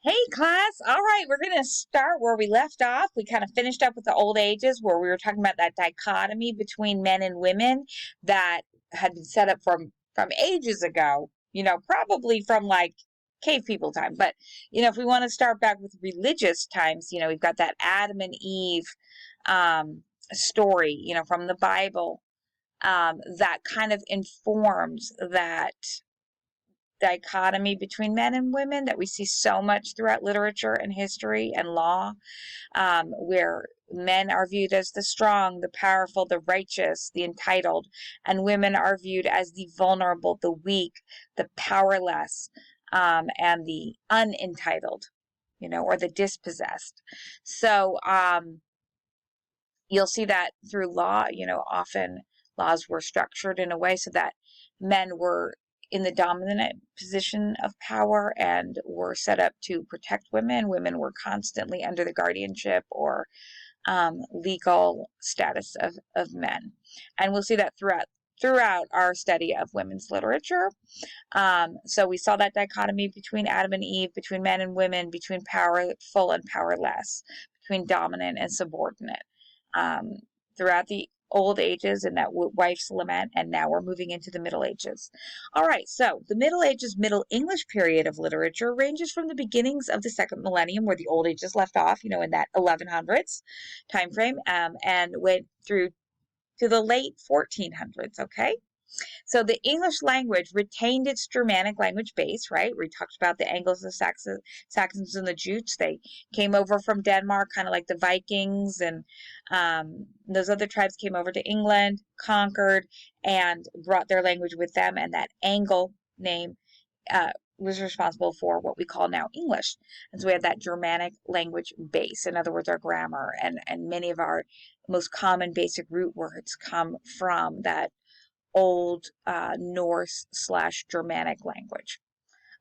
Hey class, all right, we're going to start where we left off. We kind of finished up with the old ages where we were talking about that dichotomy between men and women that had been set up from ages ago, probably from like cave people time. But, if we want to start back with religious times, we've got that Adam and Eve story, from the Bible, that kind of informs that dichotomy between men and women that we see so much throughout literature and history and law, where men are viewed as the strong, the powerful, the righteous, the entitled, and women are viewed as the vulnerable, the weak, the powerless, and the unentitled, or the dispossessed. So you'll see that through law, often laws were structured in a way so that men were in the dominant position of power and were set up to protect women. Women were constantly under the guardianship or legal status of men. And we'll see that throughout our study of women's literature. So we saw that dichotomy between Adam and Eve, between men and women, between powerful and powerless, between dominant and subordinate, throughout the old ages and that wife's lament, and now we're moving into the Middle Ages. All right, so the Middle Ages Middle English period of literature ranges from the beginnings of the second millennium, where the old ages left off, in that 1100s time frame, and went through to the late 1400s, okay? So the English language retained its Germanic language base, right? We talked about the Angles, the Saxons, and the Jutes. They came over from Denmark, kind of like the Vikings, and those other tribes came over to England, conquered, and brought their language with them. And that Angle name was responsible for what we call now English. And so we have that Germanic language base. In other words, our grammar and many of our most common basic root words come from that old Norse/Germanic language.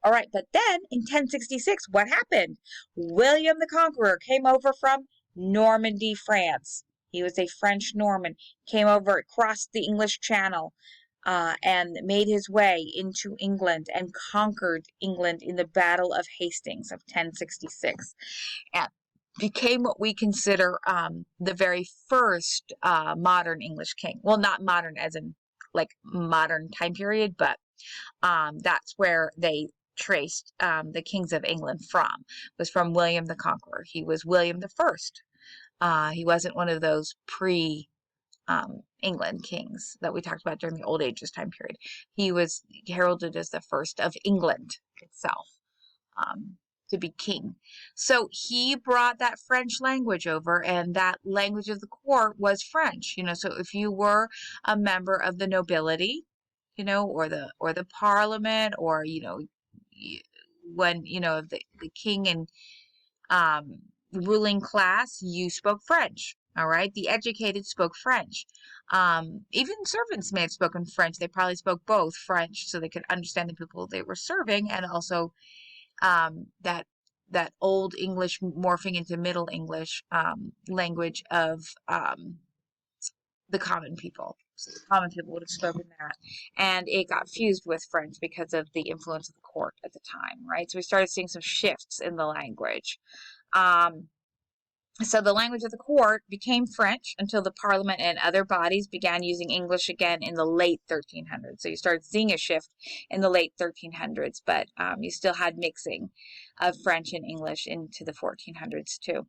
All right, but then in 1066, what happened? William the Conqueror came over from Normandy, France. He was a French Norman, came over, crossed the English Channel, and made his way into England and conquered England in the Battle of Hastings of 1066. And became what we consider the very first modern English king. Well, not modern as in like modern time period, but that's where they traced the kings of England was from William the Conqueror. He was William the First. He wasn't one of those England kings that we talked about during the Old Ages time period. He was heralded as the first of England itself. To be king. So he brought that French language over, and that language of the court was French. So if you were a member of the nobility, or the parliament, or when the king and ruling class, you spoke French. All right, the educated spoke French. Even servants may have spoken French. They probably spoke both French so they could understand the people they were serving, and also that old English morphing into Middle English language of the common people. So the common people would have spoken that, and it got fused with French because of the influence of the court at the time, right? So we started seeing some shifts in the language. So the language of the court became French until the Parliament and other bodies began using English again in the late 1300s. So you started seeing a shift in the late 1300s, but you still had mixing of French and English into the 1400s too.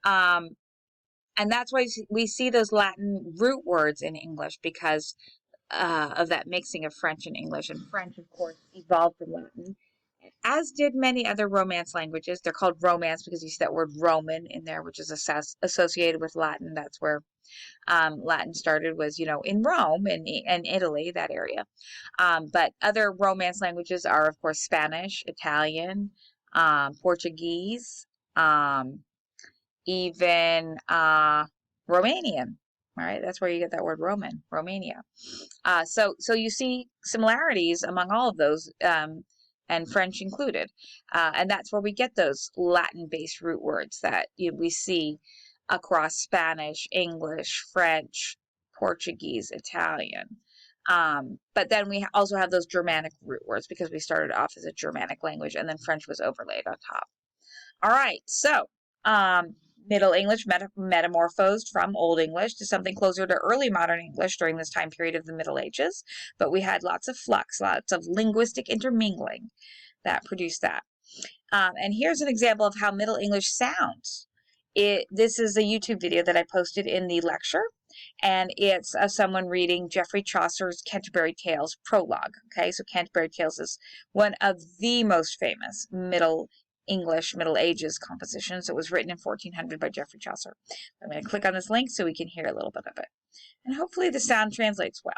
And that's why we see those Latin root words in English, because of that mixing of French and English. And French, of course, evolved from Latin, as did many other Romance languages. They're called Romance because you see that word Roman in there, which is associated with Latin. That's where Latin started, was, in Rome and Italy, that area. But other Romance languages are, of course, Spanish, Italian, Portuguese, even Romanian. All right, that's where you get that word Roman, Romania. So you see similarities among all of those, and French included. And that's where we get those Latin-based root words that we see across Spanish, English, French, Portuguese, Italian. But then we also have those Germanic root words because we started off as a Germanic language and then French was overlaid on top. All right, so Middle English metamorphosed from Old English to something closer to early modern English during this time period of the Middle Ages, but we had lots of flux, lots of linguistic intermingling that produced that. And here's an example of how Middle English sounds. This is a YouTube video that I posted in the lecture, and it's of someone reading Geoffrey Chaucer's Canterbury Tales prologue. Okay, so Canterbury Tales is one of the most famous Middle English Middle Ages compositions. It was written in 1400 by Geoffrey Chaucer. I'm going to click on this link so we can hear a little bit of it. And hopefully the sound translates well.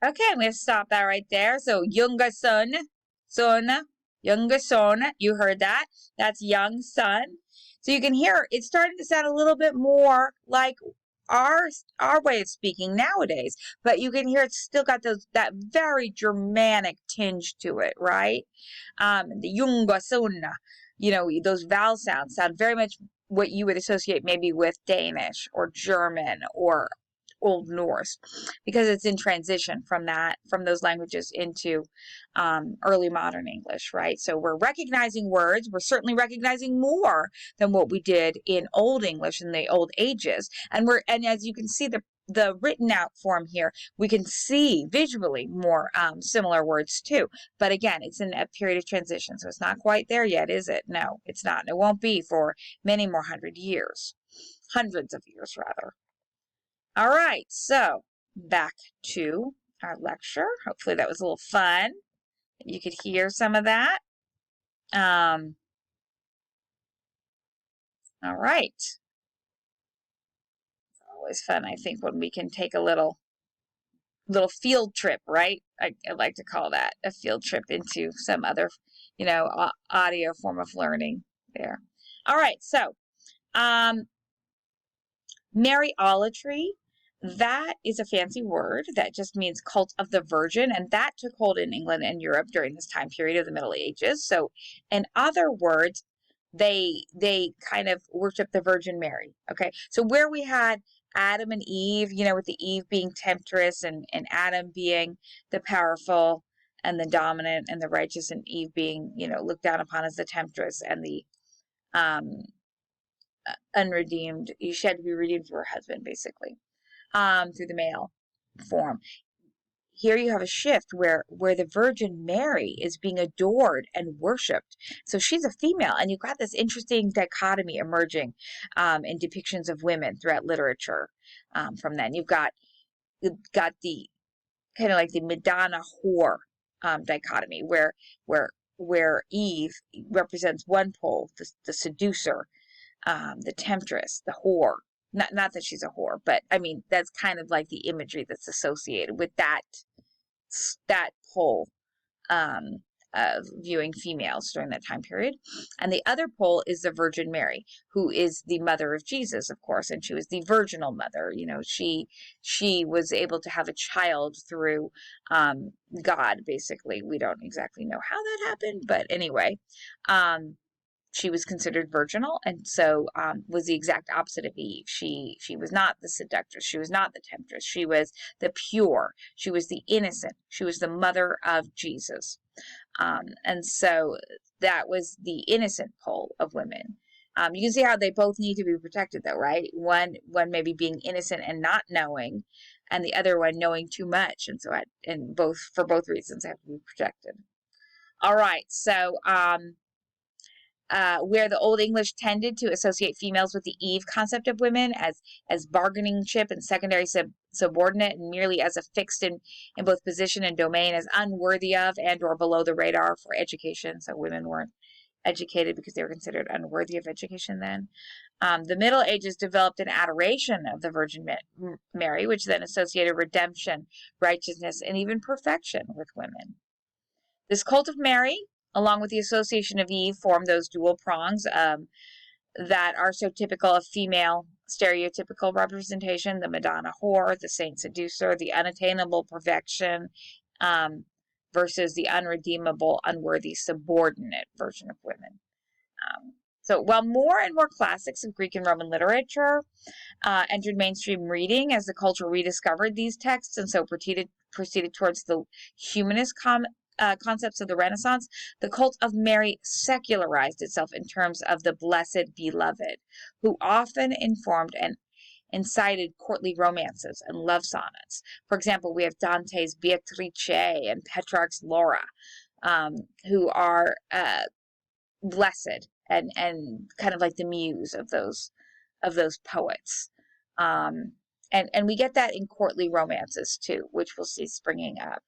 Okay, I'm going to stop that right there. So, younger son, younger son. You heard that? That's young son. So you can hear it's starting to sound a little bit more like our way of speaking nowadays, but you can hear it's still got that very Germanic tinge to it, right? The younger son, those vowel sounds sound very much what you would associate maybe with Danish or German or Old Norse, because it's in transition from those languages into early modern English, right? So we're recognizing words. We're certainly recognizing more than what we did in Old English in the old ages. And as you can see the written out form here, we can see visually more similar words too. But again, it's in a period of transition, so it's not quite there yet, is it? No, it's not. It won't be for many more hundreds of years rather. All right, so back to our lecture. Hopefully that was a little fun. You could hear some of that. All right. It's always fun, I think, when we can take a little field trip, right? I like to call that a field trip into some other, audio form of learning there. All right, so Mariolatry, that is a fancy word that just means cult of the Virgin, and that took hold in England and Europe during this time period of the Middle Ages. So, in other words, they kind of worship the Virgin Mary. Okay, so where we had Adam and Eve, with the Eve being temptress and Adam being the powerful and the dominant and the righteous, and Eve being, looked down upon as the temptress and the unredeemed. She had to be redeemed through her husband, basically, through the male form. Here you have a shift where the Virgin Mary is being adored and worshipped. So she's a female, and you've got this interesting dichotomy emerging in depictions of women throughout literature from then. You've got the kind of like the Madonna whore dichotomy, where Eve represents one pole, the seducer, the temptress, the whore. Not that she's a whore, but I mean that's kind of like the imagery that's associated with that pole of viewing females during that time period. And the other pole is the Virgin Mary, who is the mother of Jesus, of course, and she was the virginal mother. She was able to have a child through God, basically. We don't exactly know how that happened, but anyway. She was considered virginal, and so was the exact opposite of Eve. She was not the seductress. She was not the temptress. She was the pure. She was the innocent. She was the mother of Jesus. And so that was the innocent pole of women. You can see how they both need to be protected, though, right? One maybe being innocent and not knowing, and the other one knowing too much, and so for both reasons have to be protected. All right, so where the Old English tended to associate females with the Eve concept of women as bargaining chip and secondary subordinate, and merely as a fixed in both position and domain, as unworthy of and or below the radar for education. So women weren't educated because they were considered unworthy of education then. The Middle Ages developed an adoration of the Virgin Mary, which then associated redemption, righteousness, and even perfection with women. This cult of Mary, along with the association of Eve, formed those dual prongs that are so typical of female stereotypical representation: the Madonna whore, the saint seducer, the unattainable perfection, versus the unredeemable, unworthy, subordinate version of women. So while more and more classics of Greek and Roman literature entered mainstream reading as the culture rediscovered these texts and so proceeded towards the humanist concepts of the Renaissance, the cult of Mary secularized itself in terms of the Blessed Beloved, who often informed and incited courtly romances and love sonnets. For example, we have Dante's Beatrice and Petrarch's Laura, who are blessed and kind of like the muse of those poets. And we get that in courtly romances too, which we'll see springing up.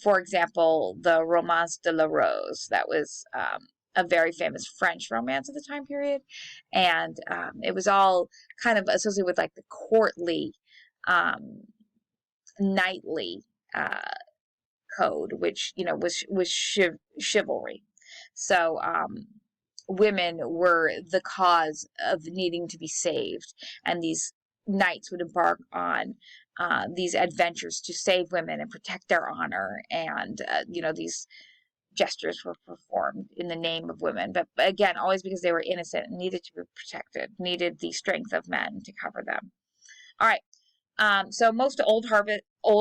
For example, the Romance de la Rose, that was a very famous French romance of the time period, and it was all kind of associated with like the courtly, knightly code, which was chivalry. So women were the cause of needing to be saved, and these knights would embark on these adventures to save women and protect their honor, and these gestures were performed in the name of women, but again, always because they were innocent and needed to be protected, needed the strength of men to cover them. All right. So most old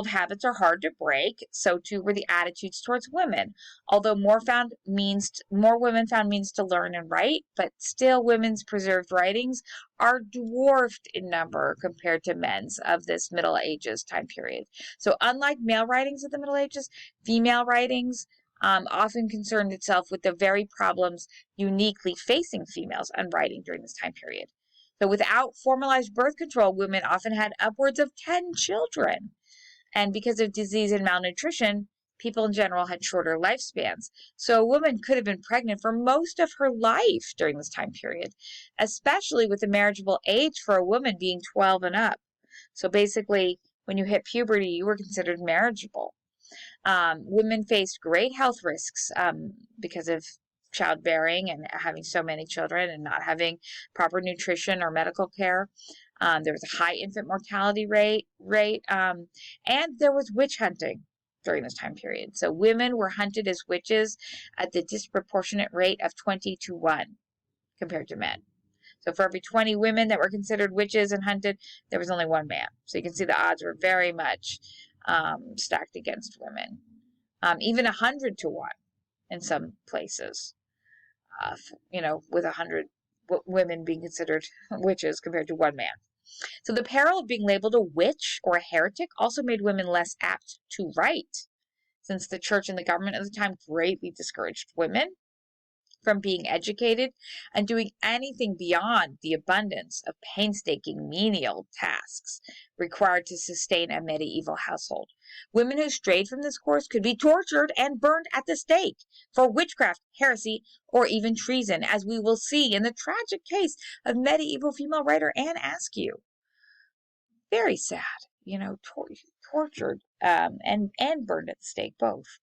habits are hard to break. So too were the attitudes towards women. Although more women found means to learn and write, but still women's preserved writings are dwarfed in number compared to men's of this Middle Ages time period. So unlike male writings of the Middle Ages, female writings often concerned itself with the very problems uniquely facing females on writing during this time period. So without formalized birth control, women often had upwards of 10 children. And because of disease and malnutrition, people in general had shorter lifespans. So a woman could have been pregnant for most of her life during this time period, especially with the marriageable age for a woman being 12 and up. So basically, when you hit puberty, you were considered marriageable. Women faced great health risks because of childbearing and having so many children and not having proper nutrition or medical care. There was a high infant mortality rate, and there was witch hunting during this time period. So women were hunted as witches at the disproportionate rate of 20-1 compared to men. So for every 20 women that were considered witches and hunted, there was only one man. So you can see the odds were very much stacked against women. Even 100-1 in some places, with 100 women being considered witches compared to one man. So the peril of being labeled a witch or a heretic also made women less apt to write, since the church and the government at the time greatly discouraged women from being educated and doing anything beyond the abundance of painstaking menial tasks required to sustain a medieval household. Women who strayed from this course could be tortured and burned at the stake for witchcraft, heresy, or even treason, as we will see in the tragic case of medieval female writer Anne Askew. Very sad, tortured and burned at the stake, both.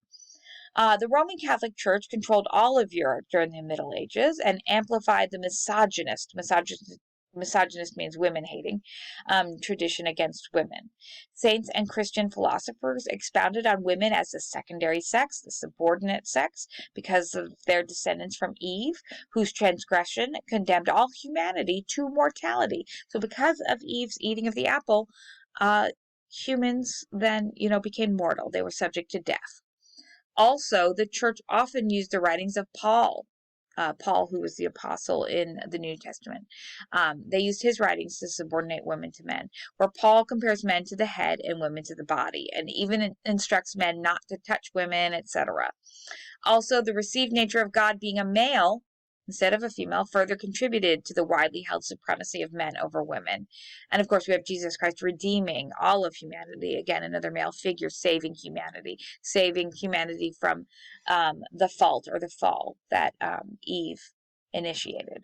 The Roman Catholic Church controlled all of Europe during the Middle Ages and amplified the misogynist means women-hating, tradition against women. Saints and Christian philosophers expounded on women as the secondary sex, the subordinate sex, because of their descendants from Eve, whose transgression condemned all humanity to mortality. So because of Eve's eating of the apple, humans then, became mortal. They were subject to death. Also, the church often used the writings of Paul, who was the apostle in the New Testament. They used his writings to subordinate women to men, where Paul compares men to the head and women to the body, and even instructs men not to touch women, etc. Also, the received nature of God being a male instead of a female, further contributed to the widely held supremacy of men over women. And of course, we have Jesus Christ redeeming all of humanity. Again, another male figure saving humanity from the fault or the fall that Eve initiated.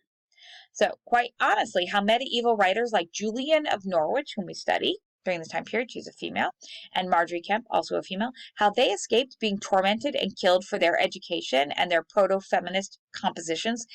So, quite honestly, how medieval writers like Julian of Norwich, whom we study during this time period, she's a female, and Marjorie Kemp, also a female, how they escaped being tormented and killed for their education and their proto-feminist compositions